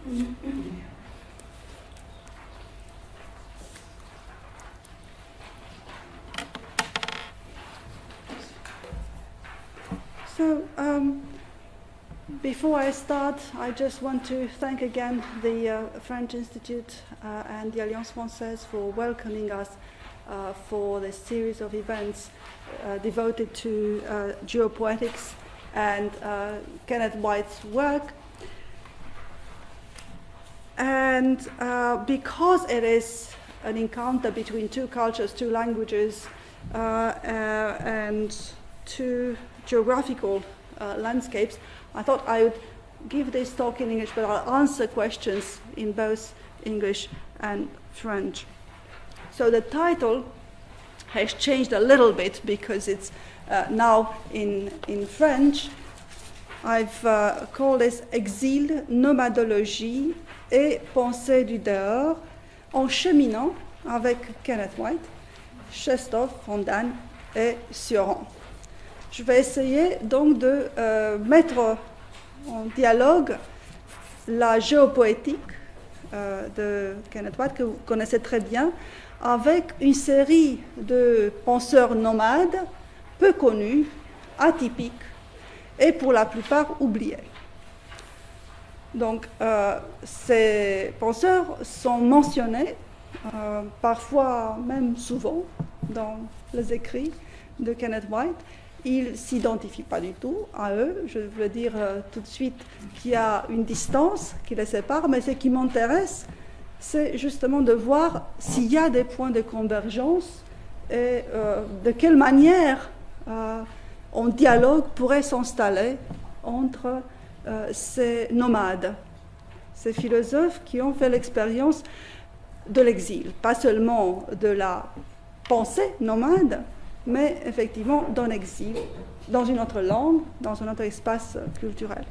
So, before I start, I just want to thank again the French Institute and the Alliance Française for welcoming us for this series of events devoted to geopoetics and Kenneth White's work. And because it is an encounter between two cultures, two languages, and two geographical landscapes, I thought I would give this talk in English, but I'll answer questions in both English and French. So the title has changed a little bit because it's now in French. I've called this Exil, Nomadologie et Pensée du dehors, en cheminant avec Kenneth White, Chestov, Fondan et Sioran. Je vais essayer donc de mettre en dialogue la géopoétique de Kenneth White, que vous connaissez très bien, avec une série de penseurs nomades, peu connus, atypiques, et pour la plupart oubliés. Donc, ces penseurs sont mentionnés, parfois même souvent, dans les écrits de Kenneth White. Ils ne s'identifient pas du tout à eux. Je veux dire tout de suite qu'il y a une distance qui les sépare, mais ce qui m'intéresse, c'est justement de voir s'il y a des points de convergence et de quelle manière un dialogue pourrait s'installer entre ces nomades, ces philosophes qui ont fait l'expérience de l'exil, pas seulement de la pensée nomade, mais effectivement d'un exil, dans une autre langue, dans un autre espace culturel.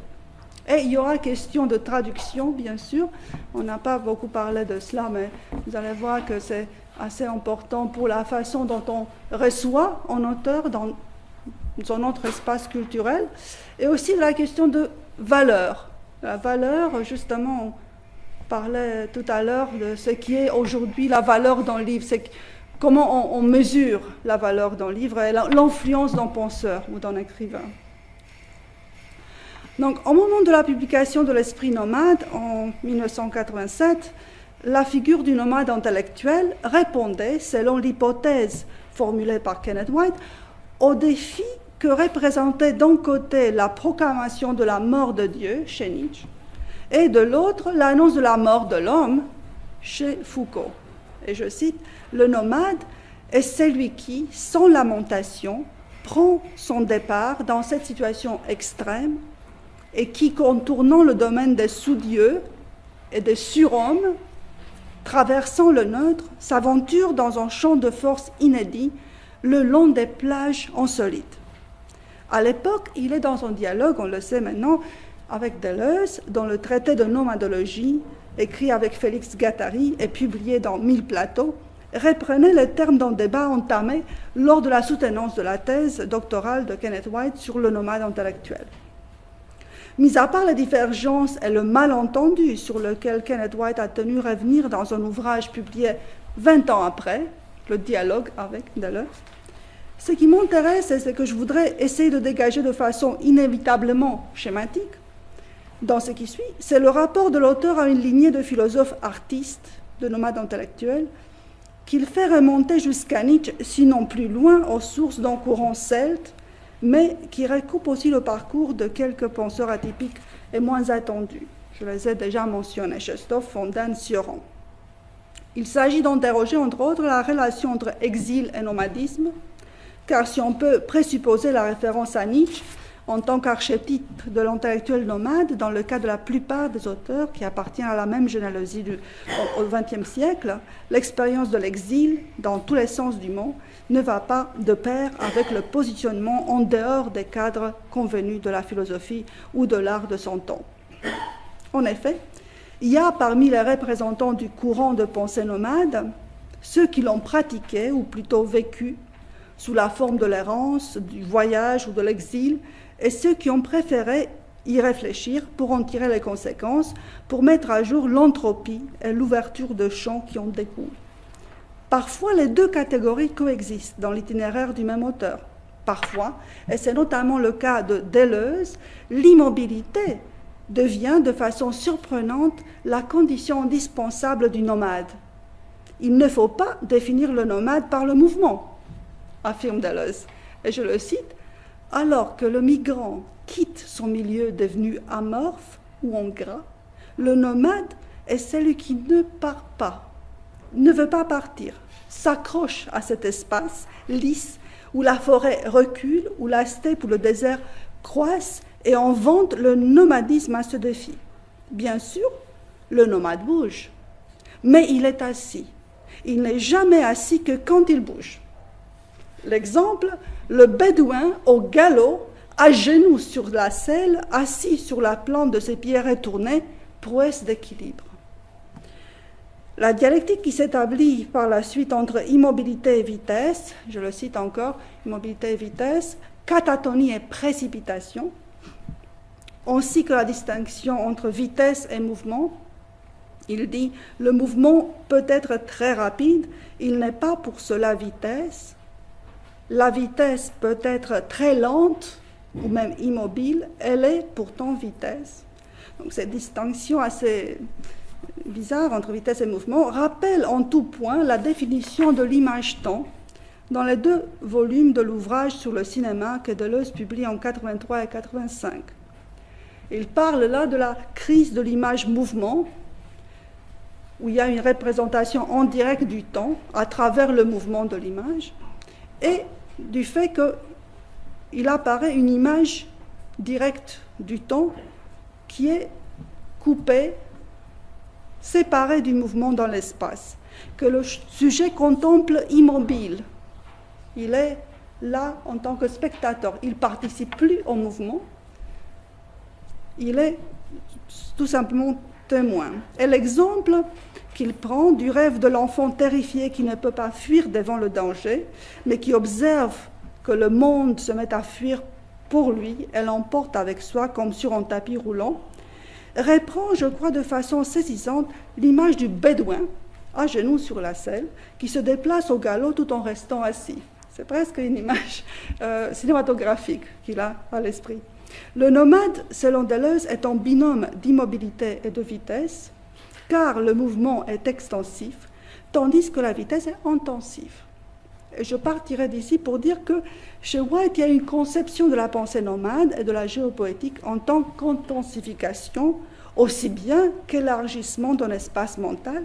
Et il y aura question de traduction, bien sûr. On n'a pas beaucoup parlé de cela, mais vous allez voir que c'est assez important pour la façon dont on reçoit un auteur dans un autre espace culturel, et aussi de la question de valeur. La valeur, justement, on parlait tout à l'heure de ce qui est aujourd'hui la valeur d'un livre. C'est comment on mesure la valeur d'un livre et l'influence d'un penseur ou d'un écrivain. Donc, au moment de la publication de l'Esprit nomade, en 1987, la figure du nomade intellectuel répondait, selon l'hypothèse formulée par Kenneth White, au défi que représentait d'un côté la proclamation de la mort de Dieu, chez Nietzsche, et de l'autre l'annonce de la mort de l'homme, chez Foucault. Et je cite, « Le nomade est celui qui, sans lamentation, prend son départ dans cette situation extrême et qui, contournant le domaine des sous-dieux et des surhommes, traversant le neutre, s'aventure dans un champ de force inédit le long des plages insolites. » À l'époque, il est dans un dialogue, on le sait maintenant, avec Deleuze, dans le traité de nomadologie, écrit avec Félix Guattari et publié dans 1000 plateaux, reprenait les termes d'un débat entamé lors de la soutenance de la thèse doctorale de Kenneth White sur le nomade intellectuel. Mis à part les divergences et le malentendu sur lequel Kenneth White a tenu revenir dans un ouvrage publié 20 ans après, le dialogue avec Deleuze, ce qui m'intéresse et ce que je voudrais essayer de dégager de façon inévitablement schématique dans ce qui suit, c'est le rapport de l'auteur à une lignée de philosophes artistes, de nomades intellectuels, qu'il fait remonter jusqu'à Nietzsche, sinon plus loin, aux sources d'un courant celte, mais qui recoupe aussi le parcours de quelques penseurs atypiques et moins attendus. Je les ai déjà mentionnés, Chestov, Fondan, Sioran. Il s'agit d'interroger, entre autres, la relation entre exil et nomadisme, car si on peut présupposer la référence à Nietzsche en tant qu'archétype de l'intellectuel nomade, dans le cas de la plupart des auteurs qui appartiennent à la même généalogie au XXe siècle, l'expérience de l'exil, dans tous les sens du mot, ne va pas de pair avec le positionnement en dehors des cadres convenus de la philosophie ou de l'art de son temps. En effet, il y a parmi les représentants du courant de pensée nomade ceux qui l'ont pratiqué, ou plutôt vécu, sous la forme de l'errance, du voyage ou de l'exil, et ceux qui ont préféré y réfléchir pour en tirer les conséquences, pour mettre à jour l'entropie et l'ouverture de champs qui en découlent. Parfois, les deux catégories coexistent dans l'itinéraire du même auteur. Parfois, et c'est notamment le cas de Deleuze, l'immobilité devient de façon surprenante la condition indispensable du nomade. Il ne faut pas définir le nomade par le mouvement, affirme Deleuze. Et je le cite, « Alors que le migrant quitte son milieu devenu amorphe ou en gras, le nomade est celui qui ne part pas, ne veut pas partir, s'accroche à cet espace lisse où la forêt recule, où la steppe ou le désert croissent et en vante le nomadisme à ce défi. Bien sûr, le nomade bouge, mais il est assis. Il n'est jamais assis que quand il bouge. L'exemple, le bédouin au galop, à genoux sur la selle, assis sur la plante de ses pieds retournés, prouesse d'équilibre. La dialectique qui s'établit par la suite entre immobilité et vitesse, je le cite encore, immobilité et vitesse, catatonie et précipitation, ainsi que la distinction entre vitesse et mouvement. Il dit, le mouvement peut être très rapide, il n'est pas pour cela vitesse. La vitesse peut être très lente ou même immobile, elle est pourtant vitesse. Donc cette distinction assez bizarre entre vitesse et mouvement rappelle en tout point la définition de l'image-temps dans les deux volumes de l'ouvrage sur le cinéma que Deleuze publie en 83 et 85. Il parle là de la crise de l'image-mouvement, où il y a une représentation en direct du temps à travers le mouvement de l'image, et du fait qu'il apparaît une image directe du temps qui est coupée, séparée du mouvement dans l'espace, que le sujet contemple immobile. Il est là en tant que spectateur, il ne participe plus au mouvement, il est tout simplement témoin. Et l'exemple qu'il prend du rêve de l'enfant terrifié qui ne peut pas fuir devant le danger, mais qui observe que le monde se met à fuir pour lui et l'emporte avec soi comme sur un tapis roulant, reprend, je crois, de façon saisissante l'image du bédouin, à genoux sur la selle, qui se déplace au galop tout en restant assis. C'est presque une image cinématographique qu'il a à l'esprit. Le nomade, selon Deleuze, est un binôme d'immobilité et de vitesse, car le mouvement est extensif, tandis que la vitesse est intensive. Et je partirai d'ici pour dire que chez White, il y a une conception de la pensée nomade et de la géopoétique en tant qu'intensification, aussi bien qu'élargissement d'un espace mental,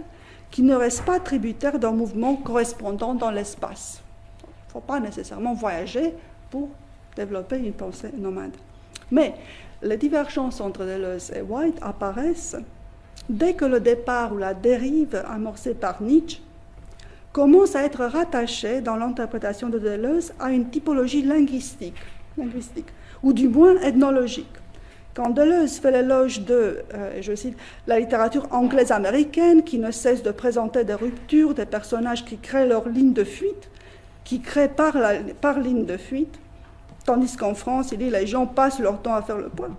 qui ne reste pas tributaire d'un mouvement correspondant dans l'espace. Il ne faut pas nécessairement voyager pour développer une pensée nomade. Mais les divergences entre Deleuze et White apparaissent dès que le départ ou la dérive amorcée par Nietzsche commence à être rattachée dans l'interprétation de Deleuze à une typologie linguistique, ou du moins ethnologique. Quand Deleuze fait l'éloge de, je cite, la littérature anglaise-américaine qui ne cesse de présenter des ruptures, des personnages qui créent leur ligne de fuite, qui créent par ligne de fuite, tandis qu'en France, il dit les gens passent leur temps à faire le point.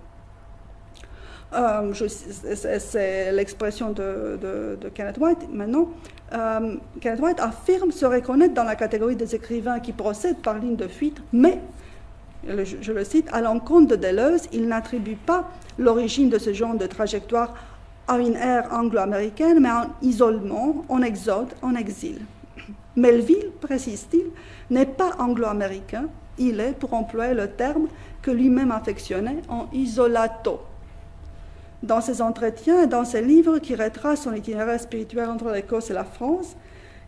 C'est l'expression de Kenneth White. Maintenant, Kenneth White affirme se reconnaître dans la catégorie des écrivains qui procèdent par ligne de fuite, mais, je le cite, à l'encontre de Deleuze, il n'attribue pas l'origine de ce genre de trajectoire à une ère anglo-américaine, mais à un isolement, en exode, en exil. Melville, précise-t-il, n'est pas anglo-américain, il est, pour employer le terme que lui-même affectionnait, en isolato. Dans ses entretiens et dans ses livres qui retracent son itinéraire spirituel entre l'Écosse et la France,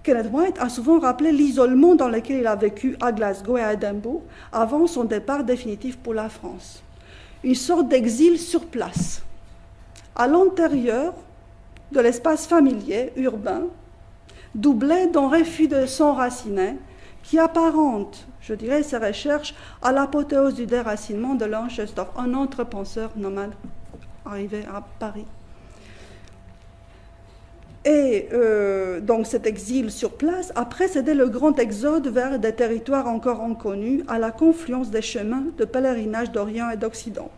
Kenneth White a souvent rappelé l'isolement dans lequel il a vécu à Glasgow et à Édimbourg avant son départ définitif pour la France. Une sorte d'exil sur place, à l'intérieur de l'espace familier, urbain, doublé d'un refus de s'enraciner qui apparente, je dirais, ses recherches à l'apothéose du déracinement de Lanchester, un autre penseur nomade arrivé à Paris. Et donc cet exil sur place a précédé le grand exode vers des territoires encore inconnus à la confluence des chemins de pèlerinage d'Orient et d'Occident.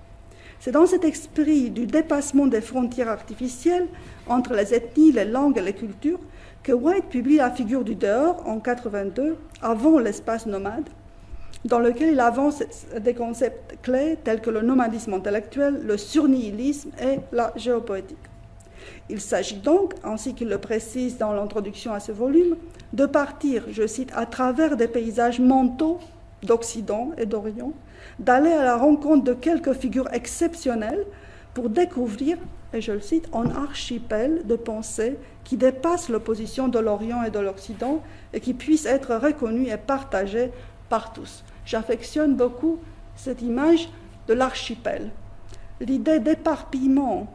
C'est dans cet esprit du dépassement des frontières artificielles entre les ethnies, les langues et les cultures que White publie La figure du dehors en 1982, avant l'espace nomade, dans lequel il avance des concepts clés tels que le nomadisme intellectuel, le surnihilisme et la géopoétique. Il s'agit donc, ainsi qu'il le précise dans l'introduction à ce volume, de partir, je cite, à travers des paysages mentaux d'Occident et d'Orient, d'aller à la rencontre de quelques figures exceptionnelles pour découvrir, et je le cite, un archipel de pensée qui dépasse l'opposition de l'Orient et de l'Occident et qui puisse être reconnu et partagé par tous. J'affectionne beaucoup cette image de l'archipel. L'idée d'éparpillement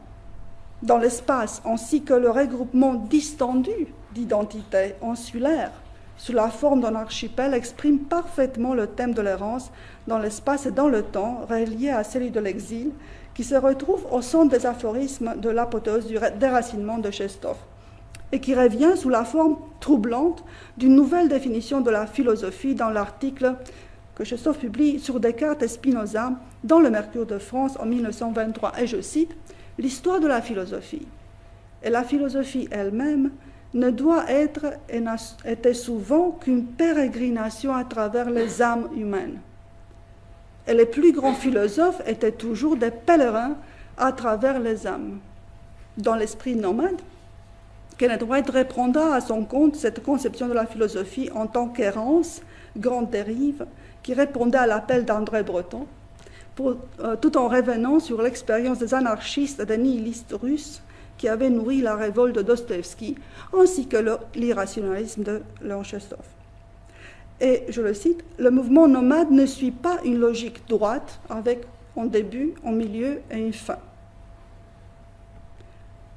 dans l'espace ainsi que le regroupement distendu d'identités insulaires sous la forme d'un archipel exprime parfaitement le thème de l'errance dans l'espace et dans le temps, relié à celui de l'exil, qui se retrouve au centre des aphorismes de l'apothéose du déracinement de Chestov, et qui revient sous la forme troublante d'une nouvelle définition de la philosophie dans l'article que Chestov publie sur Descartes et Spinoza dans le Mercure de France en 1923. Et je cite, « L'histoire de la philosophie, et la philosophie elle-même, ne doit être et n'a été souvent qu'une pérégrination à travers les âmes humaines. Et les plus grands philosophes étaient toujours des pèlerins à travers les âmes. » Dans l'esprit nomade, Kenneth White reprendra à son compte cette conception de la philosophie en tant qu'errance, grande dérive, qui répondait à l'appel d'André Breton, tout en revenant sur l'expérience des anarchistes et des nihilistes russes qui avaient nourri la révolte de Dostoïevski, ainsi que l'irrationalisme de Léon Chestov. Et, je le cite, « Le mouvement nomade ne suit pas une logique droite avec un début, un milieu et une fin. »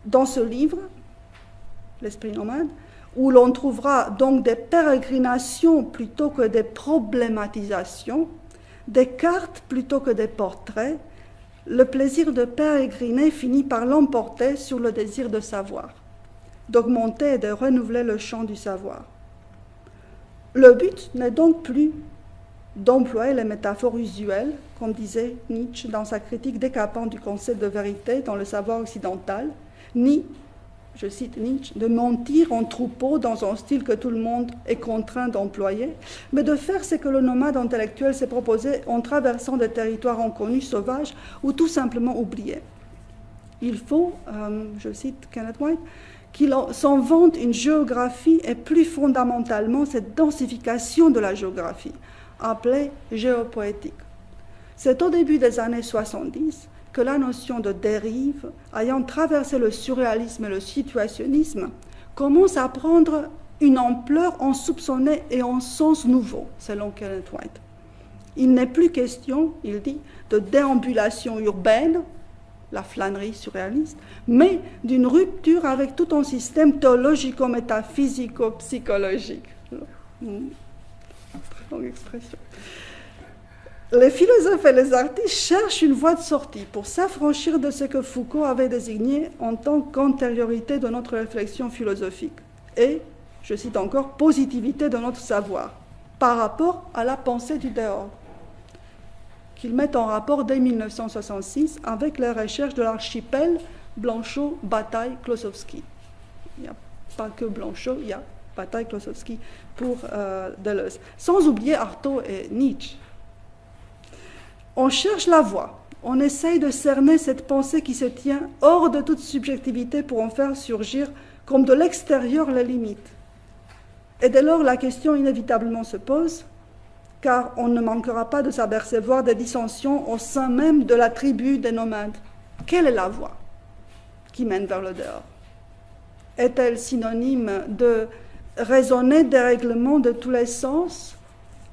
Dans ce livre, L'esprit nomade, où l'on trouvera donc des pérégrinations plutôt que des problématisations, des cartes plutôt que des portraits, le plaisir de pérégriner finit par l'emporter sur le désir de savoir, d'augmenter et de renouveler le champ du savoir. Le but n'est donc plus d'employer les métaphores usuelles, comme disait Nietzsche dans sa critique décapante du concept de vérité dans le savoir occidental, ni, je cite Nietzsche, de mentir en troupeau dans un style que tout le monde est contraint d'employer, mais de faire ce que le nomade intellectuel s'est proposé en traversant des territoires inconnus, sauvages ou tout simplement oubliés. Il faut, je cite Kenneth White, qu'il s'en vante une géographie et plus fondamentalement cette densification de la géographie, appelée géopoétique. C'est au début des années 70 que la notion de dérive, ayant traversé le surréalisme et le situationnisme, commence à prendre une ampleur insoupçonnée et en sens nouveau, selon Kenneth White. Il n'est plus question, il dit, de déambulation urbaine, la flânerie surréaliste, mais d'une rupture avec tout un système théologico-métaphysico-psychologique. Très longue expression. Les philosophes et les artistes cherchent une voie de sortie pour s'affranchir de ce que Foucault avait désigné en tant qu'antériorité de notre réflexion philosophique et, je cite encore, positivité de notre savoir par rapport à la pensée du dehors, qu'ils mettent en rapport dès 1966 avec les recherches de l'archipel Blanchot, Bataille, Klossowski. Il n'y a pas que Blanchot, il y a Bataille, Klossowski pour Deleuze. Sans oublier Artaud et Nietzsche. On cherche la voie, on essaye de cerner cette pensée qui se tient hors de toute subjectivité pour en faire surgir comme de l'extérieur les limites. Et dès lors, la question inévitablement se pose, car on ne manquera pas de s'apercevoir des dissensions au sein même de la tribu des nomades. Quelle est la voie qui mène vers le dehors? Est-elle synonyme de raisonner des règlements de tous les sens,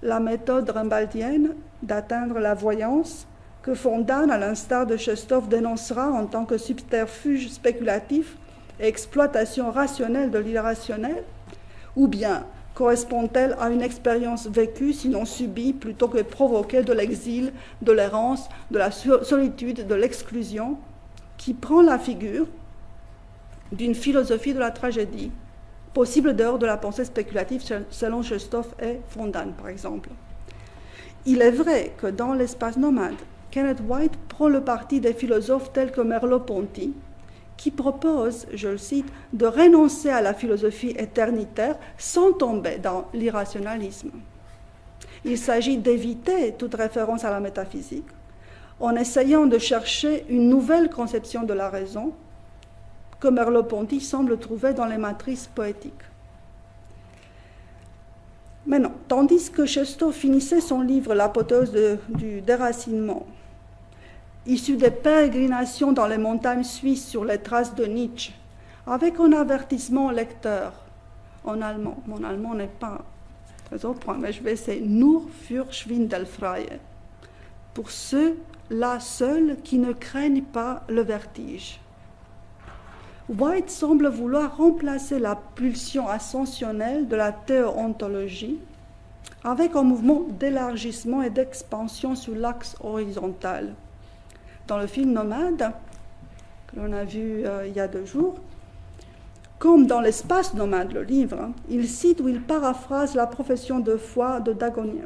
la méthode rimbaldienne d'atteindre la voyance que Fontaine, à l'instar de Chestov, dénoncera en tant que subterfuge spéculatif et exploitation rationnelle de l'irrationnel, ou bien correspond-elle à une expérience vécue, sinon subie, plutôt que provoquée de l'exil, de l'errance, de la solitude, de l'exclusion, qui prend la figure d'une philosophie de la tragédie, possible dehors de la pensée spéculative selon Chestov et Fontaine, par exemple. Il est vrai que dans l'espace nomade, Kenneth White prend le parti des philosophes tels que Merleau-Ponty, qui propose, je le cite, de renoncer à la philosophie éternitaire sans tomber dans l'irrationalisme. Il s'agit d'éviter toute référence à la métaphysique en essayant de chercher une nouvelle conception de la raison que Merleau-Ponty semble trouver dans les matrices poétiques. Mais non, tandis que Tchekhov finissait son livre L'apothéose du déracinement, issu des pérégrinations dans les montagnes suisses sur les traces de Nietzsche, avec un avertissement au lecteur en allemand. Mon allemand n'est pas très au point, mais je vais essayer. Nur für Schwindelfreie. Pour ceux-là seuls qui ne craignent pas le vertige. White semble vouloir remplacer la pulsion ascensionnelle de la théontologie avec un mouvement d'élargissement et d'expansion sur l'axe horizontal. Dans le film Nomade, que l'on a vu il y a 2 jours, comme dans l'espace nomade, le livre, il cite ou il paraphrase la profession de foi de Dagonia.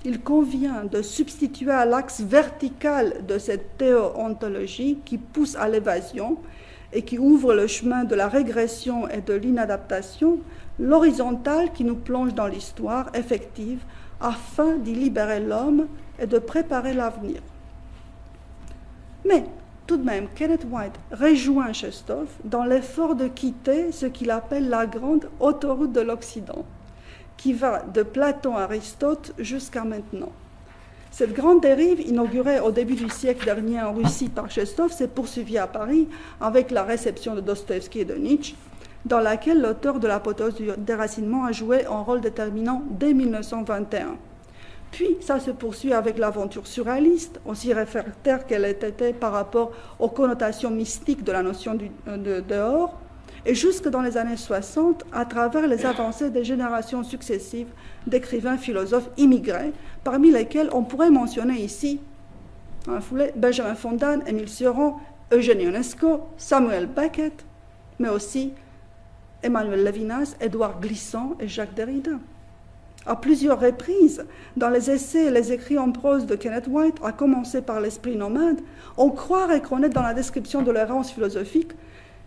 Il convient de substituer à l'axe vertical de cette théontologie qui pousse à l'évasion et qui ouvre le chemin de la régression et de l'inadaptation, l'horizontale qui nous plonge dans l'histoire effective afin d'y libérer l'homme et de préparer l'avenir. Mais tout de même, Kenneth White rejoint Tchekhov dans l'effort de quitter ce qu'il appelle la grande autoroute de l'Occident, qui va de Platon à Aristote jusqu'à maintenant. Cette grande dérive, inaugurée au début du siècle dernier en Russie par Tchekhov, s'est poursuivie à Paris avec la réception de Dostoïevski et de Nietzsche, dans laquelle l'auteur de l'apothéose du déracinement a joué un rôle déterminant dès 1921. Puis, ça se poursuit avec l'aventure surréaliste, aussi réfractaire qu'elle était par rapport aux connotations mystiques de la notion de dehors, et jusque dans les années 60, à travers les avancées des générations successives d'écrivains philosophes immigrés, parmi lesquels on pourrait mentionner ici, en foulée, Benjamin Fontaine, Émile Cioran, Eugène Ionesco, Samuel Beckett, mais aussi Emmanuel Levinas, Édouard Glissant et Jacques Derrida. À plusieurs reprises, dans les essais et les écrits en prose de Kenneth White, à commencer par l'esprit nomade, on croit reconnaître dans la description de l'errance philosophique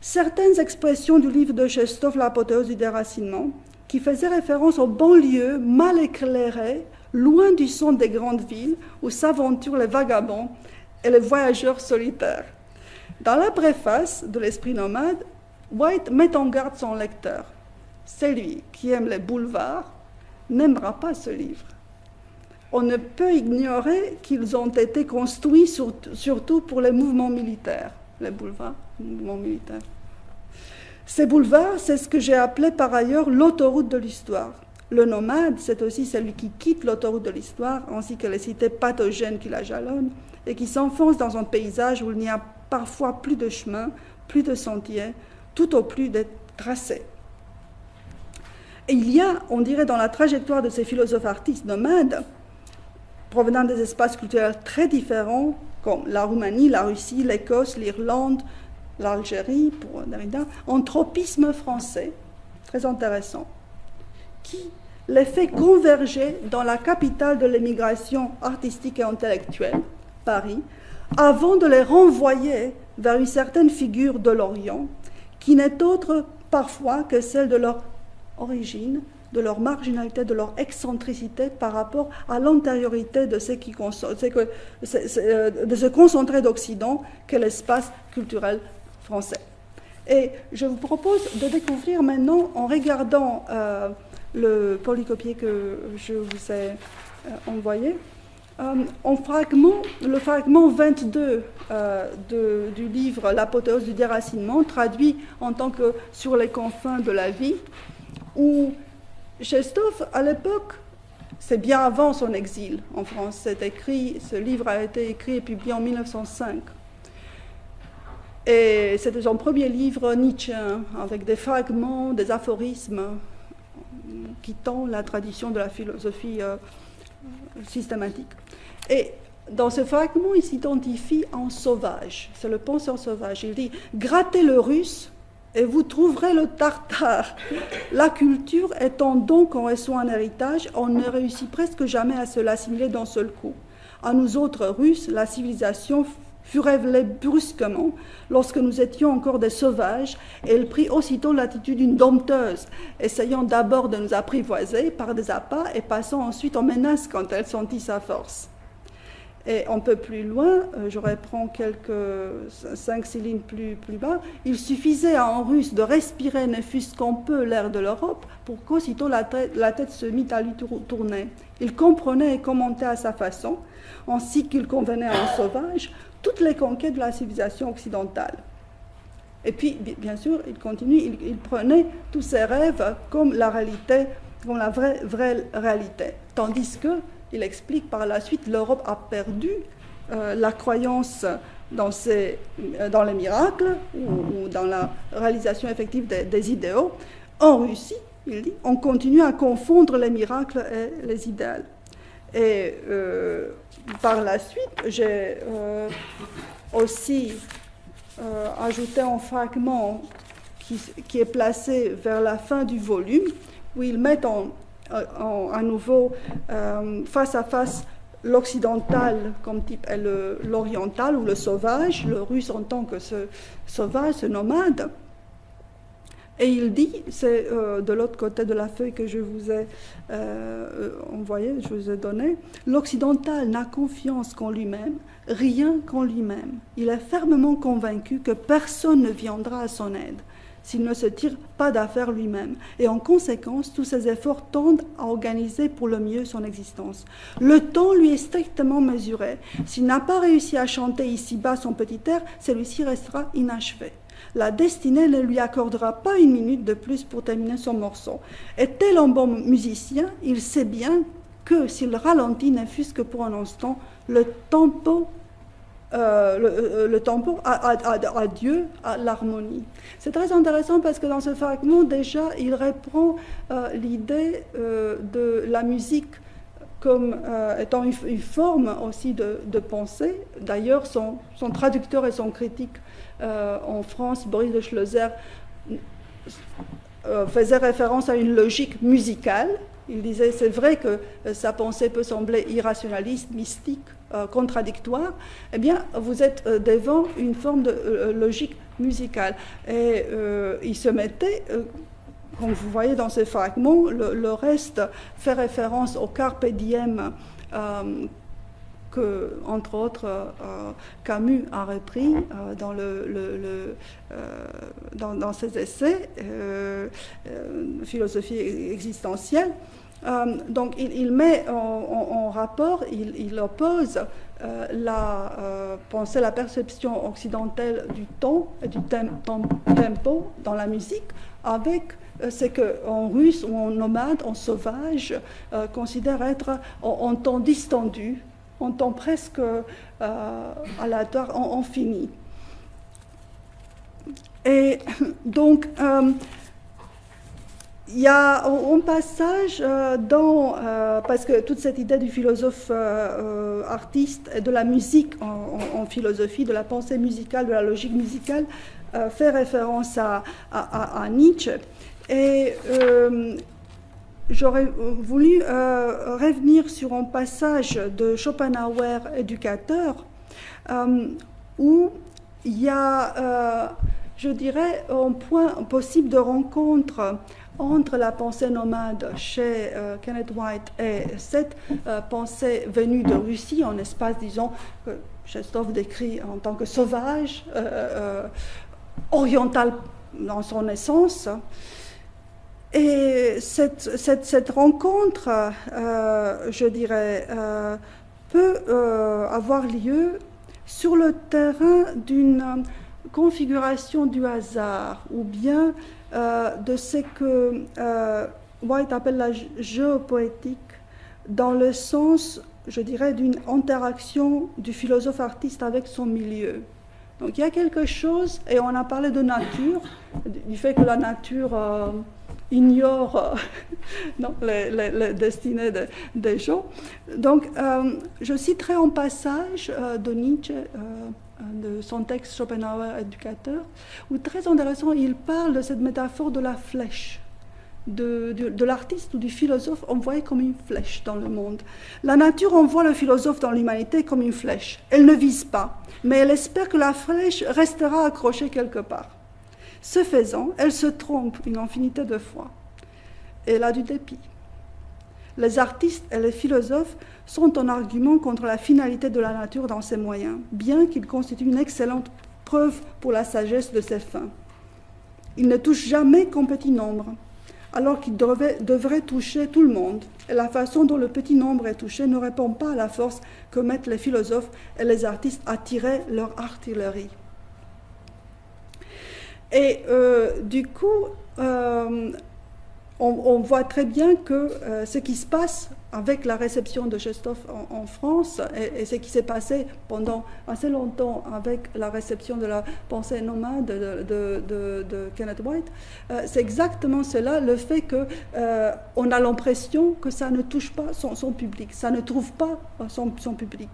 certaines expressions du livre de Tchekhov, L'apothéose du déracinement, qui faisaient référence aux banlieues mal éclairées, loin du son des grandes villes, où s'aventurent les vagabonds et les voyageurs solitaires. Dans la préface de l'esprit nomade, White met en garde son lecteur. Celui qui aime les boulevards n'aimera pas ce livre. On ne peut ignorer qu'ils ont été construits surtout pour les mouvements militaires. Les boulevards, les mouvements militaires. Ces boulevards, c'est ce que j'ai appelé par ailleurs l'autoroute de l'histoire. Le nomade, c'est aussi celui qui quitte l'autoroute de l'histoire, ainsi que les cités pathogènes qui la jalonnent, et qui s'enfonce dans un paysage où il n'y a parfois plus de chemin, plus de sentiers, tout au plus des tracés. Et il y a, on dirait, dans la trajectoire de ces philosophes artistes nomades, provenant des espaces culturels très différents, comme la Roumanie, la Russie, l'Écosse, l'Irlande, l'Algérie, pour Derrida, un tropisme français, très intéressant, qui les fait converger dans la capitale de l'émigration artistique et intellectuelle, Paris, avant de les renvoyer vers une certaine figure de l'Orient, qui n'est autre parfois que celle de leur origine, de leur marginalité, de leur excentricité par rapport à l'antériorité de ce concentré d'Occident qu'est l'espace culturel français. Et je vous propose de découvrir maintenant, en regardant le polycopier que je vous ai envoyé, le fragment 22 du livre L'apothéose du déracinement, traduit en tant que Sur les confins de la vie, où Tchekhov, à l'époque, c'est bien avant son exil en France, ce livre a été écrit et publié en 1905. Et c'était son premier livre nietzschéen, avec des fragments, des aphorismes, quittant la tradition de la philosophie systématique. Et dans ce fragment, il s'identifie en sauvage, c'est le penseur sauvage. Il dit « Grattez le russe et vous trouverez le tartare. La culture étant donc qu'on reçoit un héritage, on ne réussit presque jamais à se l'assimiler d'un seul coup. À nous autres Russes, la civilisation fut révélée brusquement lorsque nous étions encore des sauvages, et elle prit aussitôt l'attitude d'une dompteuse, essayant d'abord de nous apprivoiser par des appâts et passant ensuite en menace quand elle sentit sa force. Et un peu plus loin, je reprends quelques 5-6 lignes plus bas, il suffisait à un Russe de respirer ne fût-ce qu'un peu l'air de l'Europe pour qu'aussitôt la tête se mit à lui tourner. Il comprenait et commentait à sa façon, ainsi qu'il convenait à un sauvage, toutes les conquêtes de la civilisation occidentale. Et puis, bien sûr, il continue, il prenait tous ses rêves comme la réalité, comme la vraie réalité. Tandis que, il explique par la suite, l'Europe a perdu la croyance dans les miracles ou dans la réalisation effective des idéaux. En Russie, il dit, on continue à confondre les miracles et les idéaux. Et par la suite, j'ai aussi ajouté un fragment qui est placé vers la fin du volume, où ils mettent à nouveau face à face l'occidental comme type et l'oriental ou le sauvage, le russe en tant que ce sauvage, ce nomade. Et il dit, c'est de l'autre côté de la feuille que je vous ai envoyée, je vous ai donnée, l'occidental n'a confiance qu'en lui-même, rien qu'en lui-même. Il est fermement convaincu que personne ne viendra à son aide s'il ne se tire pas d'affaire lui-même. Et en conséquence, tous ses efforts tendent à organiser pour le mieux son existence. Le temps lui est strictement mesuré. S'il n'a pas réussi à chanter ici-bas son petit air, celui-ci restera inachevé. La destinée ne lui accordera pas une minute de plus pour terminer son morceau. Et tel un bon musicien, il sait bien que s'il ralentit, ne fût-ce que pour un instant, le tempo à Dieu, à l'harmonie. C'est très intéressant parce que dans ce fragment, déjà, il reprend l'idée de la musique comme étant une forme aussi de pensée. D'ailleurs, son traducteur et son critique en France, Boris de Schleuser, faisait référence à une logique musicale. Il disait, c'est vrai que sa pensée peut sembler irrationaliste, mystique, contradictoire. Eh bien, vous êtes devant une forme de logique musicale. Et il se mettait, comme vous voyez dans ces fragments, le reste fait référence au carpe diem que, entre autres, Camus a repris dans ses essais, philosophie existentielle. Donc il met en rapport, il oppose la pensée, la perception occidentale du temps et du tempo dans la musique avec ce qu'en russe ou en nomade, en sauvage, considère être en temps distendu, en temps presque aléatoire, en fini. Et donc, il y a un passage parce que toute cette idée du philosophe artiste et de la musique en philosophie, de la pensée musicale, de la logique musicale, fait référence à Nietzsche. Et j'aurais voulu revenir sur un passage de Schopenhauer, éducateur, où il y a, je dirais, un point possible de rencontre entre la pensée nomade chez Kenneth White et cette pensée venue de Russie, en espace, disons, que Chestov décrit en tant que sauvage, oriental dans son essence. Et cette rencontre, je dirais, peut avoir lieu sur le terrain d'une configuration du hasard, ou bien de ce que White appelle la géopoétique, dans le sens, je dirais, d'une interaction du philosophe artiste avec son milieu. Donc il y a quelque chose, et on a parlé de nature, du fait que la nature ignore les destinées des gens. Donc je citerai un passage de Nietzsche, de son texte Schopenhauer, éducateur, où très intéressant, il parle de cette métaphore de la flèche. de l'artiste ou du philosophe envoyé comme une flèche dans le monde. La nature envoie le philosophe dans l'humanité comme une flèche. Elle ne vise pas, mais elle espère que la flèche restera accrochée quelque part. Ce faisant, elle se trompe une infinité de fois. Elle a du dépit. Les artistes et les philosophes sont en argument contre la finalité de la nature dans ses moyens, bien qu'ils constituent une excellente preuve pour la sagesse de ses fins. Ils ne touchent jamais qu'un petit nombre, alors qu'ils devraient toucher tout le monde. Et la façon dont le petit nombre est touché ne répond pas à la force que mettent les philosophes et les artistes à tirer leur artillerie. Et du coup, on voit très bien que ce qui se passe avec la réception de Chestov en France et ce qui s'est passé pendant assez longtemps avec la réception de la pensée nomade de Kenneth White, c'est exactement cela, le fait qu'on a l'impression que ça ne touche pas son public, ça ne trouve pas son public.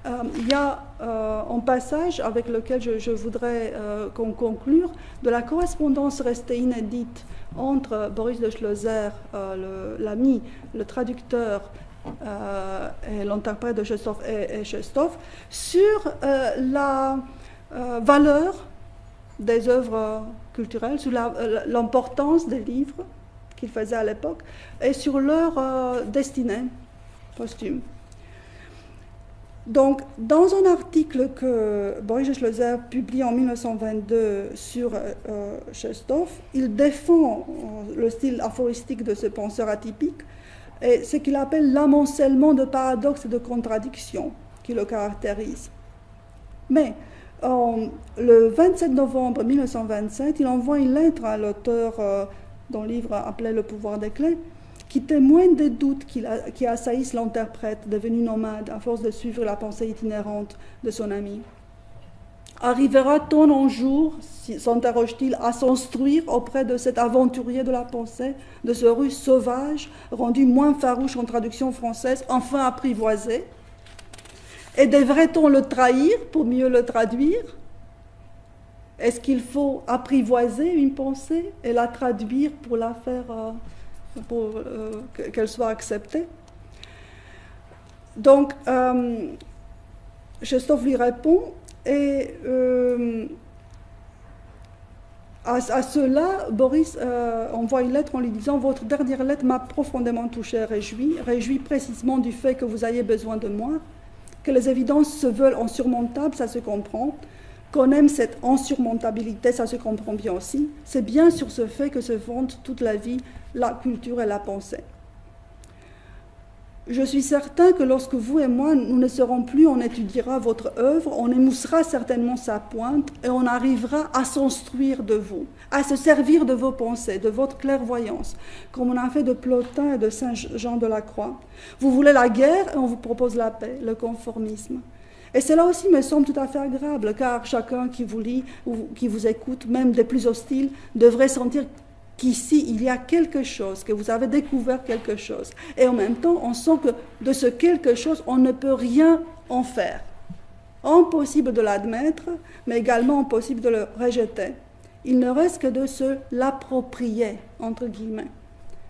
Il y a un passage avec lequel je voudrais conclure de la correspondance restée inédite entre Boris de Schlosser, l'ami, le traducteur et l'interprète de Chestov et Chestov, sur la valeur des œuvres culturelles, sur l'importance des livres qu'il faisait à l'époque et sur leur destinée posthume. Donc, dans un article que Boris de Schlosser publie en 1922 sur Chestov, il défend le style aphoristique de ce penseur atypique et ce qu'il appelle l'amoncellement de paradoxes et de contradictions qui le caractérise. Mais le 27 novembre 1927, il envoie une lettre à l'auteur d'un livre appelé Le pouvoir des clés, qui témoigne des doutes qui assaillissent l'interprète devenu nomade à force de suivre la pensée itinérante de son ami. Arrivera-t-on un jour, s'interroge-t-il, à s'instruire auprès de cet aventurier de la pensée, de ce russe sauvage, rendu moins farouche en traduction française, enfin apprivoisé? Et devrait-on le trahir pour mieux le traduire? Est-ce qu'il faut apprivoiser une pensée et la traduire pour la faire... pour qu'elle soit acceptée. Donc, Chestov lui répond, et à cela, Boris envoie une lettre en lui disant « Votre dernière lettre m'a profondément touché et réjoui précisément du fait que vous ayez besoin de moi, que les évidences se veulent insurmontables, ça se comprend, qu'on aime cette insurmontabilité, ça se comprend bien aussi. C'est bien sur ce fait que se fonde toute la vie, la culture et la pensée. Je suis certain que lorsque vous et moi, nous ne serons plus, on étudiera votre œuvre, on émoussera certainement sa pointe et on arrivera à s'instruire de vous, à se servir de vos pensées, de votre clairvoyance, comme on a fait de Plotin et de Saint Jean de la Croix. Vous voulez la guerre et on vous propose la paix, le conformisme. Et cela aussi me semble tout à fait agréable, car chacun qui vous lit ou qui vous écoute, même des plus hostiles, devrait sentir qu'ici, il y a quelque chose, que vous avez découvert quelque chose. Et en même temps, on sent que de ce quelque chose, on ne peut rien en faire. Impossible de l'admettre, mais également impossible de le rejeter. Il ne reste que de se l'approprier, entre guillemets.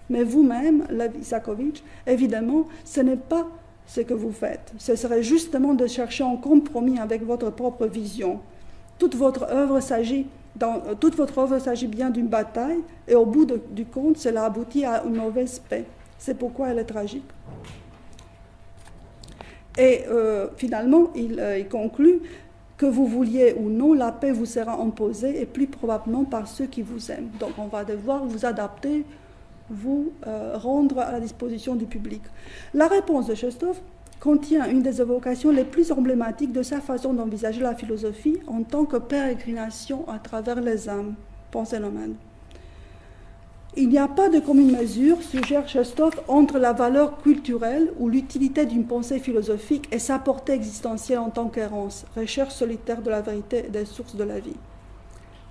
Mais vous-même, Lev Isakovitch, évidemment, ce n'est pas ce que vous faites. Ce serait justement de chercher un compromis avec votre propre vision. Toute votre œuvre s'agit bien d'une bataille, et au bout du compte, cela aboutit à une mauvaise paix. C'est pourquoi elle est tragique. Et finalement, il conclut que vous vouliez ou non, la paix vous sera imposée, et plus probablement par ceux qui vous aiment. Donc on va devoir vous adapter, vous rendre à la disposition du public. La réponse de Chestov contient une des évocations les plus emblématiques de sa façon d'envisager la philosophie en tant que pérégrination à travers les âmes, pensée nomade. Il n'y a pas de commune mesure, suggère Chestov, entre la valeur culturelle ou l'utilité d'une pensée philosophique et sa portée existentielle en tant qu'errance, recherche solitaire de la vérité et des sources de la vie.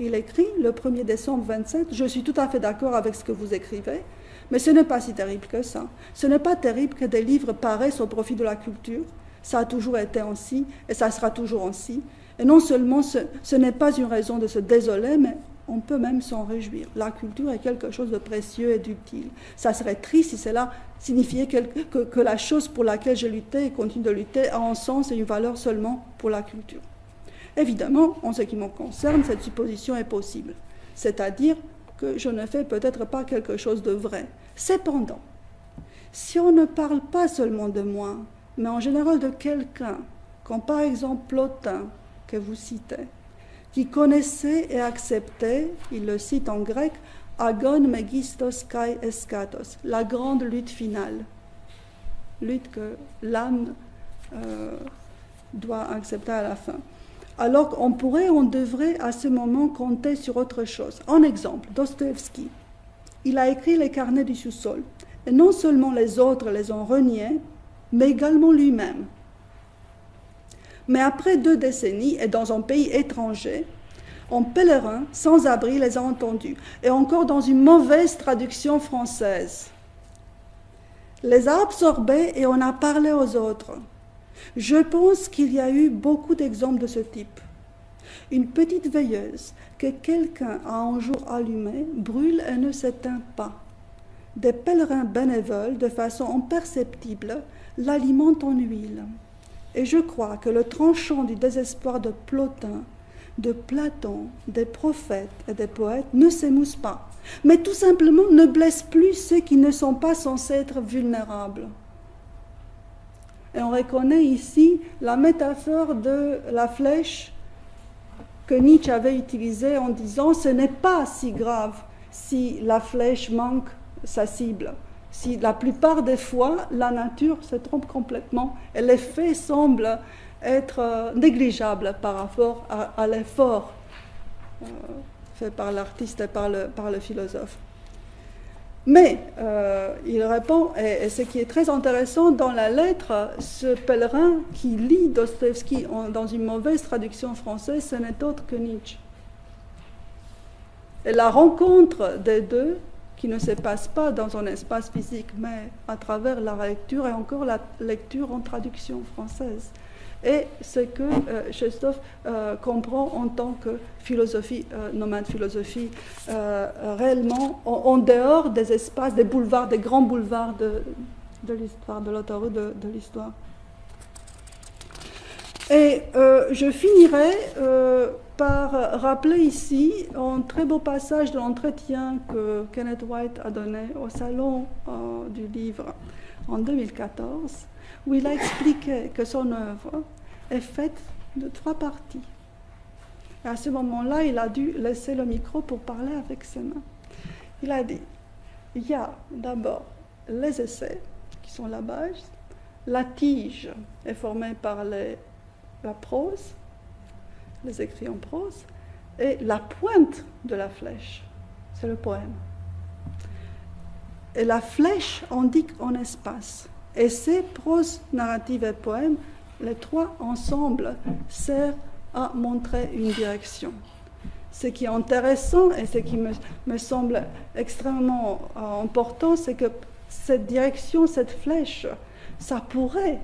Il écrit, le 1er décembre 27, « Je suis tout à fait d'accord avec ce que vous écrivez, mais ce n'est pas si terrible que ça. Ce n'est pas terrible que des livres paraissent au profit de la culture. Ça a toujours été ainsi, et ça sera toujours ainsi. Et non seulement ce n'est pas une raison de se désoler, mais on peut même s'en réjouir. La culture est quelque chose de précieux et d'utile. Ça serait triste si cela signifiait que la chose pour laquelle j'ai lutté et continue de lutter a un sens et une valeur seulement pour la culture. Évidemment, en ce qui me concerne, cette supposition est possible. C'est-à-dire que je ne fais peut-être pas quelque chose de vrai. Cependant, si on ne parle pas seulement de moi, mais en général de quelqu'un, comme par exemple Plotin, que vous citez, qui connaissait et acceptait, il le cite en grec, agon megistos kai eskatos, la grande lutte finale, lutte que l'âme doit accepter à la fin. Alors qu'on pourrait, on devrait à ce moment compter sur autre chose. En exemple, Dostoïevski, il a écrit Les Carnets du sous-sol, et non seulement les autres les ont reniés, mais également lui-même. Mais après 2 décennies et dans un pays étranger, un pèlerin sans abri les a entendus, et encore dans une mauvaise traduction française. Les a absorbés et on a parlé aux autres. Je pense qu'il y a eu beaucoup d'exemples de ce type. Une petite veilleuse que quelqu'un a un jour allumée brûle et ne s'éteint pas. Des pèlerins bénévoles, de façon imperceptible, l'alimentent en huile. Et je crois que le tranchant du désespoir de Plotin, de Platon, des prophètes et des poètes ne s'émousse pas, mais tout simplement ne blesse plus ceux qui ne sont pas censés être vulnérables. Et on reconnaît ici la métaphore de la flèche que Nietzsche avait utilisée en disant « ce n'est pas si grave si la flèche manque sa cible ». Si la plupart des fois, la nature se trompe complètement et l'effet semble être négligeable par rapport à l'effort fait par l'artiste et par le philosophe. Mais il répond, et ce qui est très intéressant dans la lettre, ce pèlerin qui lit Dostoïevski dans une mauvaise traduction française, ce n'est autre que Nietzsche. Et la rencontre des deux, qui ne se passe pas dans un espace physique, mais à travers la lecture, et encore la lecture en traduction française. Et ce que Chestov comprend en tant que philosophie, nomade philosophie, réellement en dehors des espaces, des boulevards, des grands boulevards de l'histoire, de l'autoroute de l'histoire. Et je finirai par rappeler ici un très beau passage de l'entretien que Kenneth White a donné au Salon du Livre en 2014, où il a expliqué que son œuvre est faite de 3 parties. Et à ce moment-là, il a dû laisser le micro pour parler avec ses mains. Il a dit, il y a d'abord les essais, qui sont la base, la tige est formée par la prose, les écrits en prose, et la pointe de la flèche, c'est le poème. Et la flèche indique un espace. Essai, prose, narrative et poème, les 3 ensemble servent à montrer une direction. Ce qui est intéressant et ce qui me semble extrêmement important, c'est que cette direction, cette flèche, ça pourrait,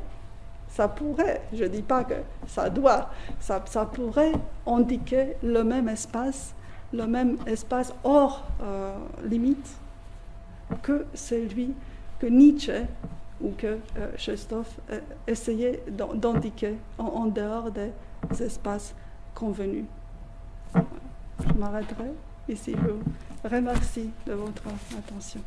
je ne dis pas que ça doit, ça pourrait indiquer le même espace hors limite que celui que Nietzsche ou que Chestov essayait d'indiquer en dehors des espaces convenus. Je m'arrêterai ici. Je vous remercie de votre attention.